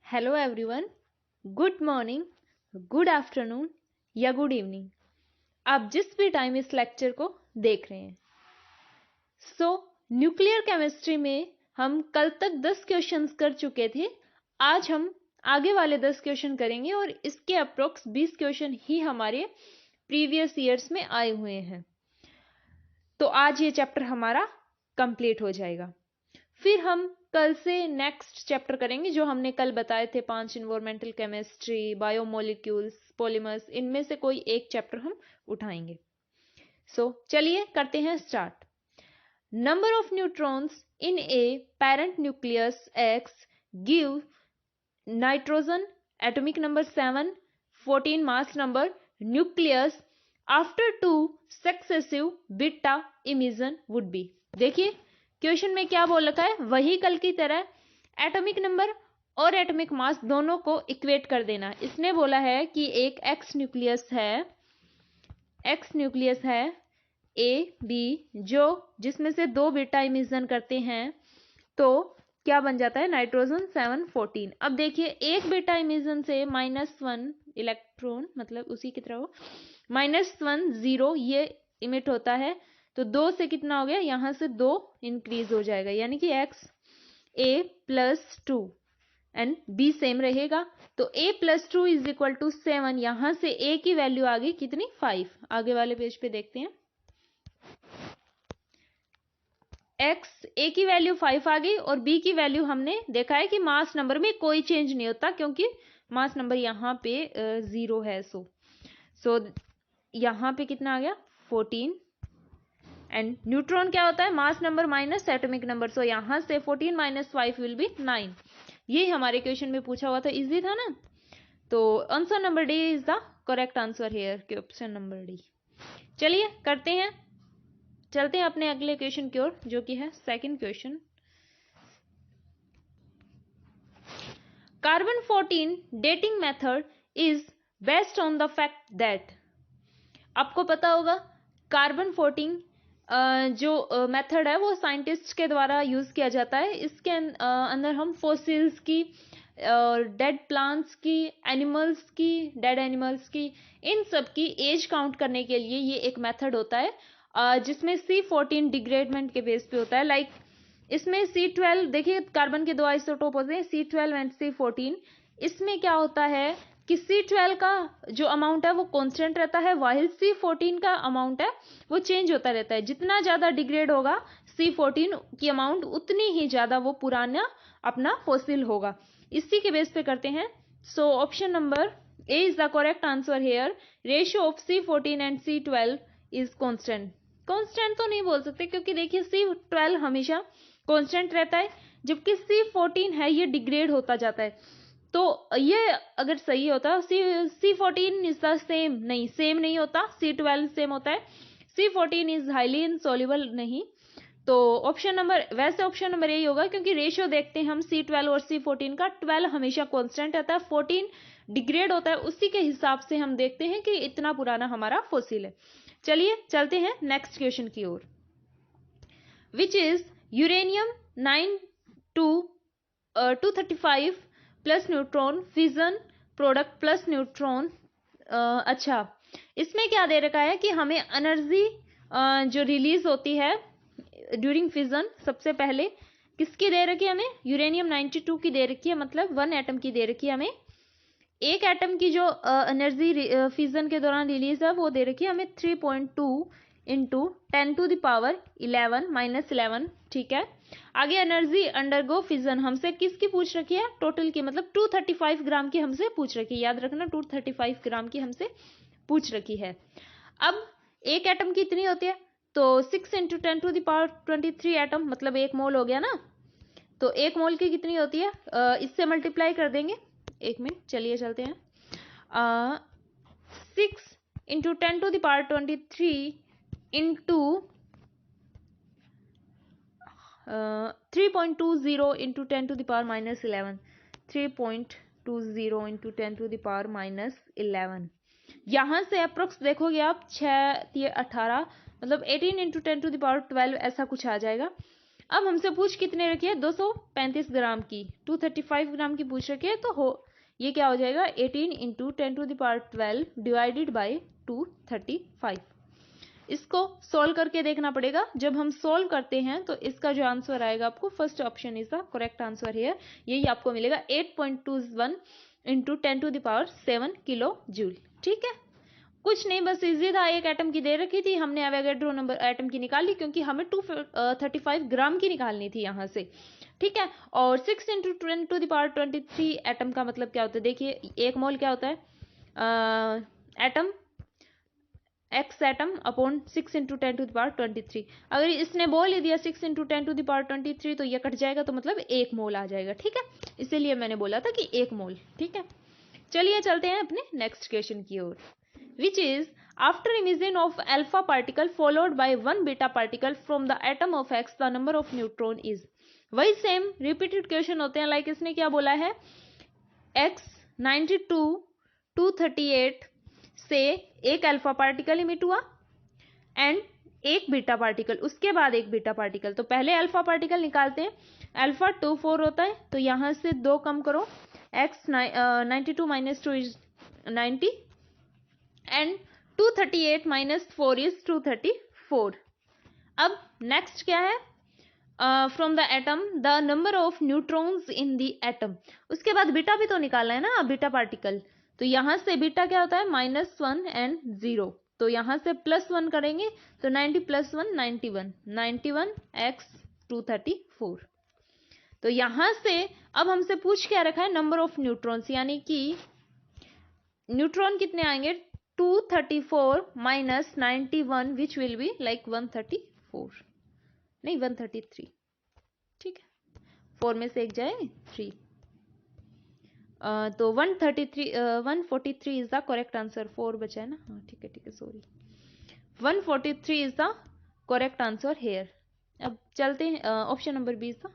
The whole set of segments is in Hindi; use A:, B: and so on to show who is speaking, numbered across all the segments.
A: Hello everyone, good morning, good afternoon या गुड इवनिंग, आप जिस भी टाइम इस लेक्चर को देख रहे हैं। न्यूक्लियर केमिस्ट्री में हम कल तक 10 क्वेश्चंस कर चुके थे। आज हम आगे वाले 10 क्वेश्चन करेंगे और इसके अप्रोक्स 20 क्वेश्चन ही हमारे प्रीवियस ईयर्स में आए हुए हैं। तो आज ये चैप्टर हमारा कंप्लीट हो जाएगा। फिर हम कल से नेक्स्ट चैप्टर करेंगे जो हमने कल बताए थे, 5 इन्वायरमेंटल केमिस्ट्री, बायोमोलिक्यूल्स, पॉलीमर्स, इनमें से कोई एक चैप्टर हम उठाएंगे। चलिए करते हैं start. Number of neutrons in a parent nucleus X give nitrogen atomic number 7, 14 mass number nucleus after 2 successive beta emission would be. देखिए क्वेश्चन में क्या बोल रखा है, वही कल की तरह एटॉमिक नंबर और एटॉमिक मास दोनों को इक्वेट कर देना। इसने बोला है कि एक एक्स न्यूक्लियस है ए बी जिसमें से 2 बीटा इमिशन करते हैं, तो क्या बन जाता है, नाइट्रोजन 7, 14। अब देखिए एक बीटा इमिशन से -1 इलेक्ट्रॉन, मतलब उसी की तरह हो, -1 0 ये इमिट होता है, तो 2 से कितना हो गया, यहां से 2 इंक्रीज हो जाएगा, यानी कि x a + 2 and b same रहेगा। तो a + 2 = 7, यहां से a की वैल्यू आ गई कितनी, 5। आगे वाले पेज पे देखते हैं, x a की वैल्यू 5 आ गई और b की वैल्यू हमने देखा है कि मास नंबर में कोई चेंज नहीं होता क्योंकि मास नंबर यहाँ पे 0 है। सो यहाँ पे कितना आ गया, 14। एंड न्यूट्रॉन क्या होता है, mass number minus atomic number, so यहां से 14 - 5 विल बी 9। ये हमारे क्वेश्चन में पूछा हुआ था, इजी था ना। तो answer number D is the correct answer here, option number D. चलिए करते हैं, चलते हैं अपने अगले क्वेश्चन की ओर, जो कि है second question. Carbon 14 dating method is based on the fact that, आपको पता होगा कार्बन 14 जो मेथड है वो साइंटिस्ट के द्वारा यूज किया जाता है। इसके अंदर हम फॉसिल्स की, डेड प्लांट्स की, एनिमल्स की, डेड एनिमल्स की, इन सब की एज काउंट करने के लिए ये एक मेथड होता है, जिसमें C14 डिग्रेडमेंट के बेस पे होता है। लाइक इसमें C12, देखिए कार्बन के 2 आइसोटोप होते हैं, C12 एंड C14। इसमें क्या होता है कि C12 का जो अमाउंट है वो कांस्टेंट रहता है, वाइल C14 का अमाउंट है वो चेंज होता रहता है। जितना ज्यादा डिग्रेड होगा C14 की अमाउंट, उतनी ही ज्यादा वो पुराना अपना फॉसिल होगा। इसी के बेस पे करते हैं। So option number A is the correct answer here. Ratio of C14 and C12 is constant. Constant तो नहीं बोल सकते क्योंकि देखिए C12 हमेशा कांस्टेंट रहता है, जबकि C14 है ये डिग्रेड होता जाता है। तो ये अगर सही होता, C14 इज द सेम, नहीं सेम नहीं होता, C12 सेम होता है, C14 इज हाईली इनसॉल्युबल नहीं। तो ऑप्शन नंबर, वैसे ऑप्शन नंबर यही होगा क्योंकि रेशियो देखते हैं हम C12 और C14 का, 12 हमेशा कांस्टेंट रहता है, 14 डिग्रेड होता है, उसी के हिसाब से हम देखते हैं कि इतना पुराना हमारा फॉसिल है। चलिए चलते हैं नेक्स्ट क्वेश्चन की ओर, which is uranium 9-235 plus neutron fission product plus neutron. अच्छा, इसमें क्या दे रखा है कि हमें एनर्जी जो रिलीज होती है ड्यूरिंग फिजन, सबसे पहले किसकी दे रखी है हमें, यूरेनियम 92 की दे रखी है, मतलब 1 एटम की दे रखी है हमें। एक एटम की जो एनर्जी फिजन के दौरान रिलीज है वो दे रखी है हमें 3.2 इंटू 10⁻11 -11, ठीक है। आगे एनर्जी अंडरगो फिजन हमसे किसकी पूछ रखी है, टोटल की, मतलब 235 ग्राम की हमसे पूछ रखी है, याद रखना 235 ग्राम की हमसे पूछ रखी है। अब एक एटम की इतनी होती है, तो 6 × 10⁻23 एटम, मतलब 1 मोल हो गया ना। तो 1 मोल की कितनी होती है, इससे मल्टीप्लाई कर देंगे। 1 मिनट, चलिए चलते हैं। 6 × 10⁻23 इंटू 3.20 × 10⁻−11, 3.20 × 10⁻−11, यहां से अप्रोक्स देखोगे आप 6 18, मतलब 18 × 10⁻12 ऐसा कुछ आ जाएगा। अब हमसे पूछ कितने रखी है, 235 ग्राम की, 235 ग्राम की पूछ रखी है, तो ये क्या हो जाएगा, 18 इंटू 10⁻12 डिवाइडेड बाई 235। इसको सोल्व करके देखना पड़ेगा। जब हम सोल्व करते हैं तो इसका जो आंसर आएगा आपको, first option is the correct answer है, यही आपको मिलेगा 8.21 इंटू 10⁻7 किलो जूल। ठीक है, कुछ नहीं, बस इजी था। एक एटम की दे रखी थी, हमने एवोगैड्रो नंबर एटम की निकाली, क्योंकि हमें 235 ग्राम की निकालनी थी यहां से। ठीक है, और 6 इंटू 10⁻23 एटम का मतलब क्या होता है, देखिए एक मोल क्या होता है, atom x atom upon 6 into 10⁻23। अगर इसने बोल ही दिया 6 इंटू 10⁻23 तो ये कट जाएगा, तो मतलब एक मोल आ जाएगा। ठीक है, इसीलिए मैंने बोला था कि एक मोल। ठीक है, चलिए चलते हैं अपने नेक्स्ट क्वेश्चन की ओर, which is after emission of alpha particle followed by one beta particle from the atom of X, the number of neutron is। वही सेम रिपीटेड क्वेश्चन होते हैं। लाइक इसने क्या बोला है, X 92 238 से एक अल्फा पार्टिकल इमिट हुआ एंड एक बीटा पार्टिकल, उसके बाद एक बीटा पार्टिकल। तो पहले अल्फा पार्टिकल निकालते हैं, अल्फा 24 होता है, तो यहां से 2 कम करो, X 92 minus 2 is 90 and 238 minus 4 is 234। अब नेक्स्ट क्या है, from the atom the number of neutrons in the atom. उसके बाद बीटा भी तो निकालना है ना, बीटा पार्टिकल। तो यहां से बीटा क्या होता है, -1 एंड 0, तो यहां से +1 करेंगे, तो 90 + 1 91, 91 x 234। तो यहां से अब हमसे पूछ क्या रखा है, नंबर ऑफ न्यूट्रॉन्स, यानी कि न्यूट्रॉन कितने आएंगे, 234 minus 91 which will be like 134, नहीं 133। ठीक है, 4 में से एक जाए 3, तो 143 इज द करेक्ट आंसर। 4 बचा है ना, हाँ ठीक है sorry, 143 is the correct answer here. अब चलते हैं, ऑप्शन नंबर 20 था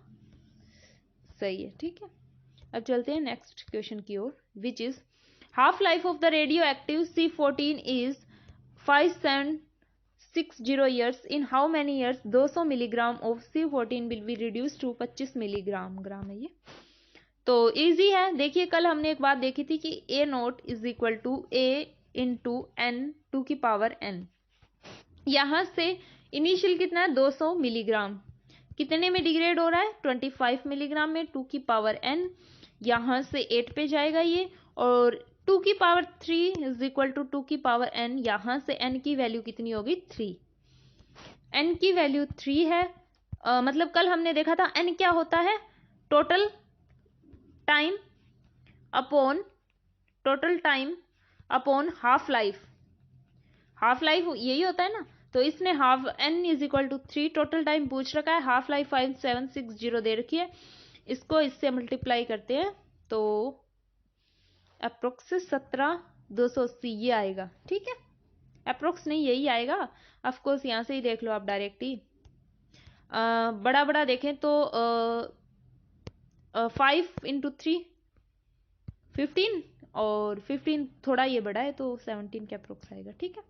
A: सही है। ठीक है, अब चलते हैं नेक्स्ट क्वेश्चन की ओर, which is half life of the radioactive C14 is 5760 years. In how many years 200 milligram of C14 will be reduced to 25 milligram, gram है ये। तो इजी है, देखिए कल हमने एक बात देखी थी कि A0 is equal to A into N two की पावर N। यहां से इनिशियल कितना है, 200 मिलीग्राम, कितने में डिग्रेड हो रहा है, 25 मिलीग्राम में, 2 की पावर N, यहां से 8 पे जाएगा ये, और 2 की पावर 3 इज इक्वल टू 2 की पावर N, यहां से N की वैल्यू कितनी होगी, 3। N की वैल्यू 3 है, मतलब कल हमने देखा था N क्या होता है, total time upon half life. Half life यही होता है ना, तो इसने half N is equal to 3 total time पूछ रखा है, हाफ लाइफ 5760 दे रखी है, इसको इससे मल्टीप्लाई करते हैं तो अप्रोक्स 17,280 ये आएगा। ठीक है, अप्रोक्स नहीं यही आएगा, ऑफकोर्स यहां से ही देख लो आप डायरेक्ट ही, बड़ा बड़ा देखें तो 5 इंटू 3 15, और 15 थोड़ा ये बड़ा है तो 17 के अप्रोक्स आएगा। ठीक है,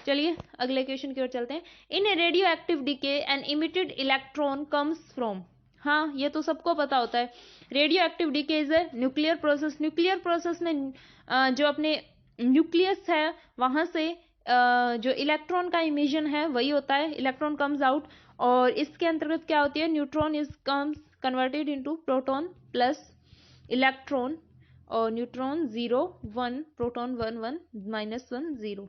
A: चलिए अगले क्वेश्चन की ओर चलते हैं। In a radioactive decay an emitted electron comes from, हाँ ये तो सबको पता होता है, radioactive decay is a nuclear process. Nuclear process में जो अपने न्यूक्लियस है वहां से जो इलेक्ट्रॉन का इमिशन है वही होता है, इलेक्ट्रॉन कम्स आउट, और इसके अंतर्गत क्या होती है, neutron is comes converted into proton plus electron, और न्यूट्रॉन 0 1 प्रोटॉन 1 1 -1 0,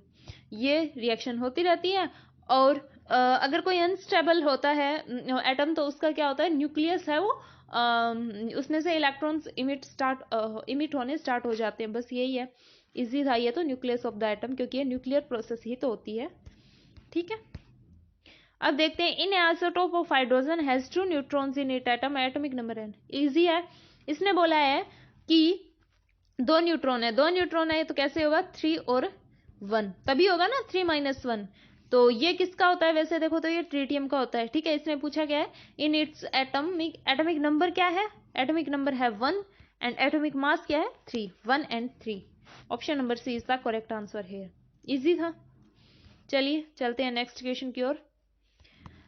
A: ये रिएक्शन होती रहती है। और अगर कोई अनस्टेबल होता है एटम तो उसका क्या होता है, न्यूक्लियस है वो, उसमें से इलेक्ट्रॉन्स इमिट होने स्टार्ट हो जाते हैं, बस यही है, इजी था ये तो, न्यूक्लियस ऑफ द एटम, क्योंकि ये न्यूक्लियर प्रोसेस ही तो होती है। ठीक है, अब देखते हैं, in isotope of hydrogen has 2 neutrons in it atom, atomic number n। Easy है, इसने बोला है कि 2 न्यूट्रॉन है, तो कैसे होगा, 3 और 1 तभी होगा ना, 3 - 1, तो ये किसका होता है, वैसे देखो तो ये ट्रिटियम का होता है। ठीक है, इसमें पूछा गया है इन इट्स एटॉमिक नंबर क्या है, एटॉमिक नंबर है 1 एंड एटॉमिक मास क्या है 3, 1 and 3, option number C is the correct answer here. Easy था, चलिए चलते हैं नेक्स्ट क्वेश्चन की ओर।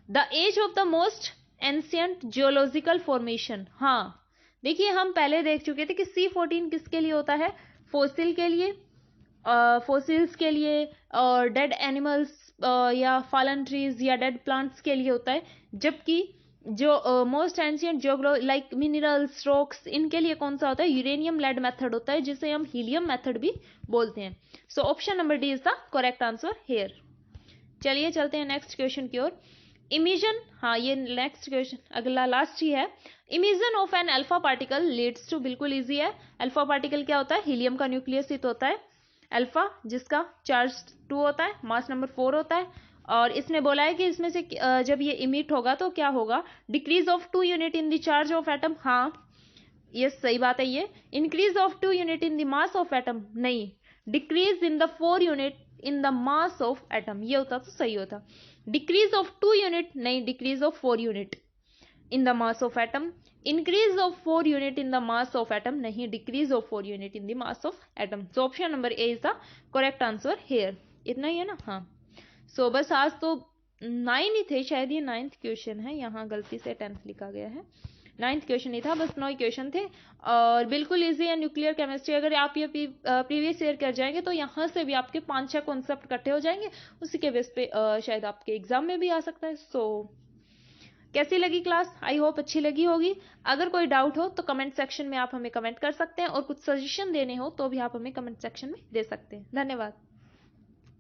A: The age of the most ancient geological formation. हाँ देखिए, हम पहले देख चुके थे कि C14 किसके लिए होता है, फोसिल के लिए, फोसिल्स के लिए, और डेड एनिमल्स या फॉलन ट्रीज या डेड प्लांट्स के लिए होता है, जबकि जो मोस्ट एंशियंट जियोग्रो लाइक मिनरल्स, रॉक्स, इनके लिए कौन सा होता है, यूरेनियम लेड मेथड होता है, जिसे हम हीलियम मेथड भी बोलते हैं। So option number D is the correct answer here. चलिए चलते हैं नेक्स्ट क्वेश्चन की ओर। इमिशन, हाँ ये नेक्स्ट क्वेश्चन अगला लास्ट ही है। Emission of an alpha particle leads to, बिल्कुल इजी है। अल्फा पार्टिकल क्या होता है, हीलियम का न्यूक्लियस ही तो होता है अल्फा, जिसका चार्ज 2 होता है, मास नंबर 4 होता है। और इसने बोला है कि इसमें से जब ये इमिट होगा तो क्या होगा, decrease of 2 unit in the charge of atom. हाँ ये सही बात है। ये increase of 2 unit in the mass of atom, नहीं, decrease in the 4 unit in the mass of atom, ये होता तो सही होता। डिक्रीज ऑफ 2 यूनिट, नहीं, decrease of 4 unit in the mass of atom. Increase of 4 unit in the mass of atom, नहीं, decrease of 4 unit in the mass of atom. So option number A is the correct answer here. इतना ही है ना। हाँ सो बस आज तो 9 ही थे शायद, ये 9th क्वेश्चन है, यहाँ गलती से 10th लिखा गया है। 9th क्वेश्चन ही था, बस 9 क्वेश्चन थे और बिल्कुल इजी है। न्यूक्लियर केमिस्ट्री अगर आप ये प्रीवियस ईयर कर जाएंगे तो यहाँ से भी आपके 5-6 कॉन्सेप्ट इकट्ठे हो जाएंगे, उसी के बेस पे शायद आपके एग्जाम में भी आ सकता है। सो कैसी लगी क्लास, आई होप अच्छी लगी होगी। अगर कोई डाउट हो तो कमेंट सेक्शन में आप हमें कमेंट कर सकते हैं, और कुछ सजेशन देने हो तो भी आप हमें कमेंट सेक्शन में दे सकते हैं। धन्यवाद।